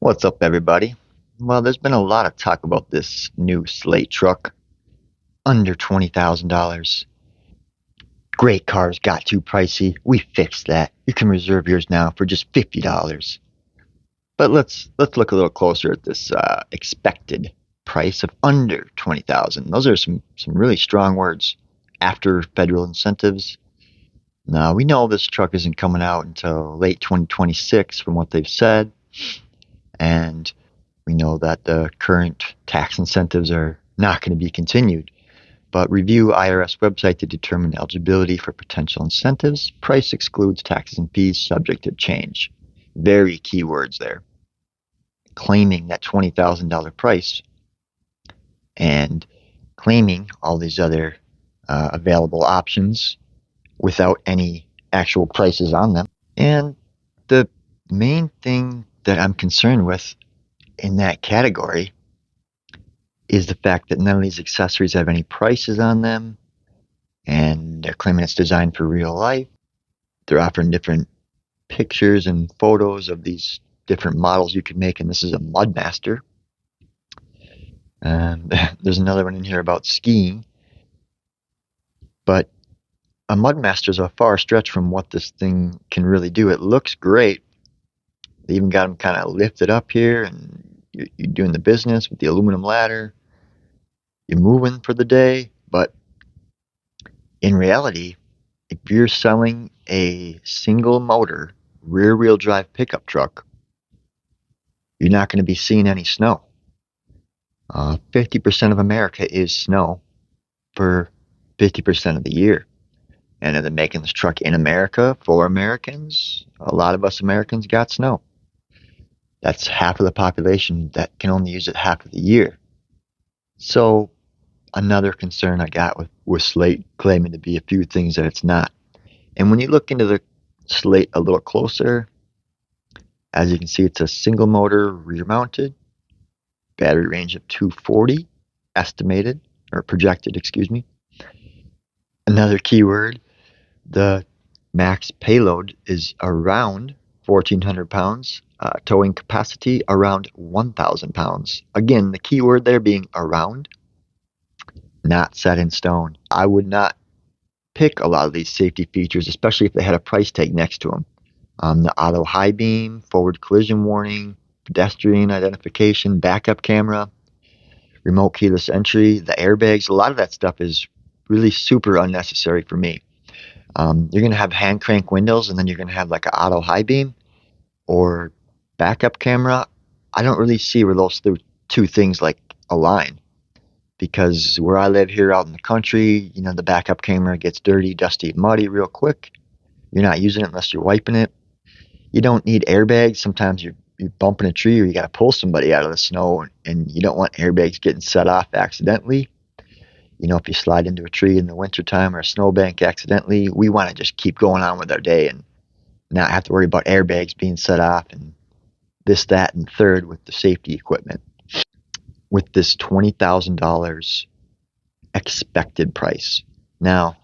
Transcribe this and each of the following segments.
What's up, everybody? Well, there's been a lot of talk about this new Slate truck, under $20,000. Great cars got too pricey. We fixed that. You can reserve yours now for just $50. But let's look a little closer at this expected price of under 20,000. Those are some really strong words. After federal incentives. Now we know this truck isn't coming out until late 2026, from what they've said, and we know that the current tax incentives are not going to be continued. But review IRS website to determine eligibility for potential incentives. Price excludes taxes and fees subject to change. Very key words there. Claiming that $20,000 price and claiming all these other available options without any actual prices on them. And the main thing that I'm concerned with in that category is the fact that none of these accessories have any prices on them, and they're claiming it's designed for real life. They're offering different pictures and photos of these different models you can make, and this is a Mudmaster. And there's another one in here about skiing, but a Mudmaster is a far stretch from what this thing can really do. It looks great. They even got them kind of lifted up here, and you're doing the business with the aluminum ladder. You're moving for the day, but in reality, if you're selling a single motor rear wheel drive pickup truck, you're not going to be seeing any snow. 50% of America is snow for 50% of the year. And they're making this truck in America for Americans. A lot of us Americans got snow. That's half of the population that can only use it half of the year. So another concern I got with Slate claiming to be a few things that it's not. And when you look into the Slate a little closer, as you can see, it's a single motor rear mounted, battery range of 240, estimated, or projected, excuse me. Another keyword, the max payload is around 1,400 pounds, towing capacity around 1,000 pounds. Again, the keyword there being around, not set in stone. I would not pick a lot of these safety features, especially if they had a price tag next to them. The auto high beam, forward collision warning, pedestrian identification, backup camera, remote keyless entry, the airbags, a lot of that stuff is really super unnecessary for me. You're going to have hand crank windows, and then you're going to have like an auto high beam or backup camera. I don't really see where those two things like align, because where I live here out in the country, the backup camera gets dirty, dusty, muddy real quick. You're not using it unless you're wiping it. You don't need airbags. Sometimes you're bumping a tree, or you got to pull somebody out of the snow, and you don't want airbags getting set off accidentally. If you slide into a tree in the wintertime or a snowbank accidentally, we want to just keep going on with our day and not have to worry about airbags being set off and this, that, and third with the safety equipment. With this $20,000 expected price. Now,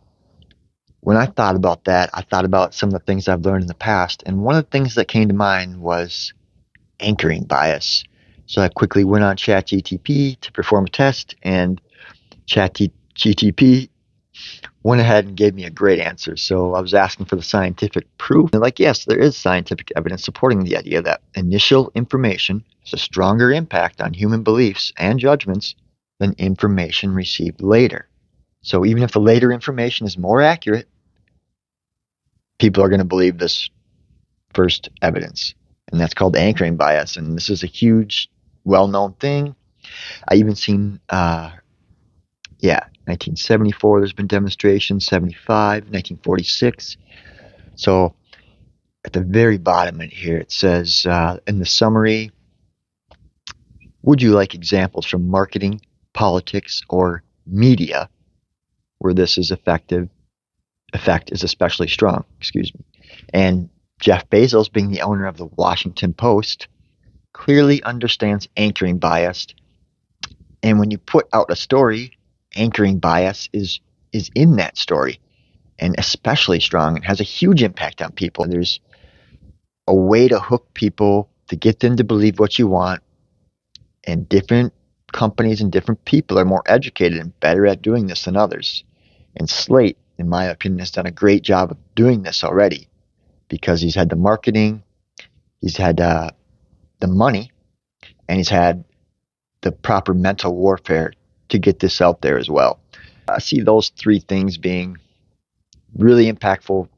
when I thought about that, I thought about some of the things I've learned in the past, and one of the things that came to mind was anchoring bias. So I quickly went on ChatGPT to perform a test, and ChatGPT went ahead and gave me a great answer. So I was asking for the scientific proof. And yes, there is scientific evidence supporting the idea that initial information has a stronger impact on human beliefs and judgments than information received later. So even if the later information is more accurate, people are going to believe this first evidence. And that's called anchoring bias. And this is a huge, well-known thing. I even seen 1974, there's been demonstrations, 75, 1946. So at the very bottom in here, it says in the summary, would you like examples from marketing, politics, or media where this is effect is especially strong, excuse me. And Jeff Bezos, being the owner of the Washington Post, clearly understands anchoring bias. And when you put out a story, anchoring bias is in that story, and especially strong. It has a huge impact on people. There's a way to hook people to get them to believe what you want, and different companies and different people are more educated and better at doing this than others. And Slate, in my opinion, has done a great job of doing this already because he's had the marketing, he's had the money, and he's had the proper mental warfare to get this out there as well. I see those three things being really impactful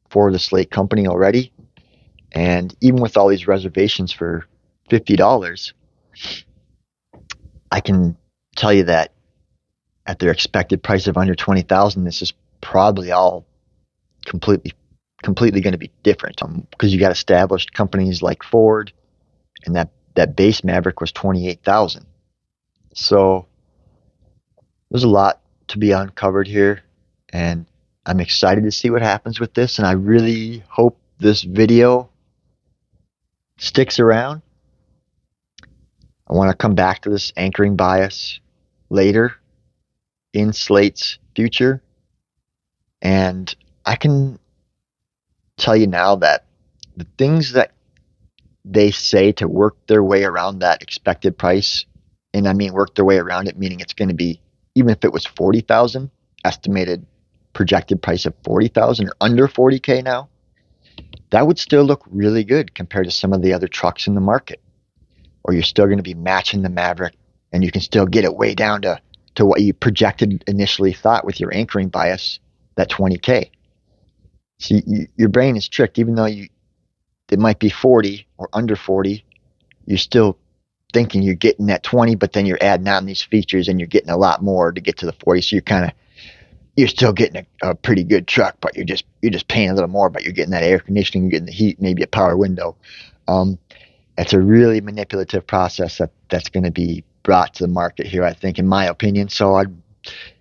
for the Slate company already. And even with all these reservations for $50, I can tell you that at their expected price of under 20,000, this is probably all completely going to be different because you got established companies like Ford, and that base Maverick was 28,000. So there's a lot to be uncovered here, and I'm excited to see what happens with this, and I really hope this video sticks around. I want to come back to this anchoring bias later in Slate's future, and I can tell you now that the things that they say to work their way around that expected price, and I mean work their way around it, meaning it's going to be, even if it was 40,000, estimated projected price of 40,000 or under 40K now, that would still look really good compared to some of the other trucks in the market. Or you're still going to be matching the Maverick, and you can still get it way down to what you projected initially thought with your anchoring bias, that 20K. See, your brain is tricked. Even though it might be 40 or under 40, you're still thinking you're getting that 20, but then you're adding on these features and you're getting a lot more to get to the 40. So you're still getting a pretty good truck, but you're just paying a little more, but you're getting that air conditioning, you're getting the heat, maybe a power window. It's a really manipulative process that's going to be brought to the market here, I think, in my opinion. So I'm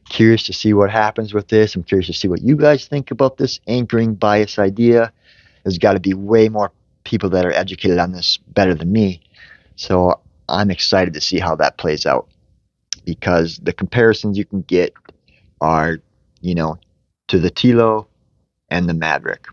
curious to see what happens with this. I'm curious to see what you guys think about this anchoring bias idea. There's got to be way more people that are educated on this better than me. So I'm excited to see how that plays out, because the comparisons you can get are, to the Tilo and the Maverick.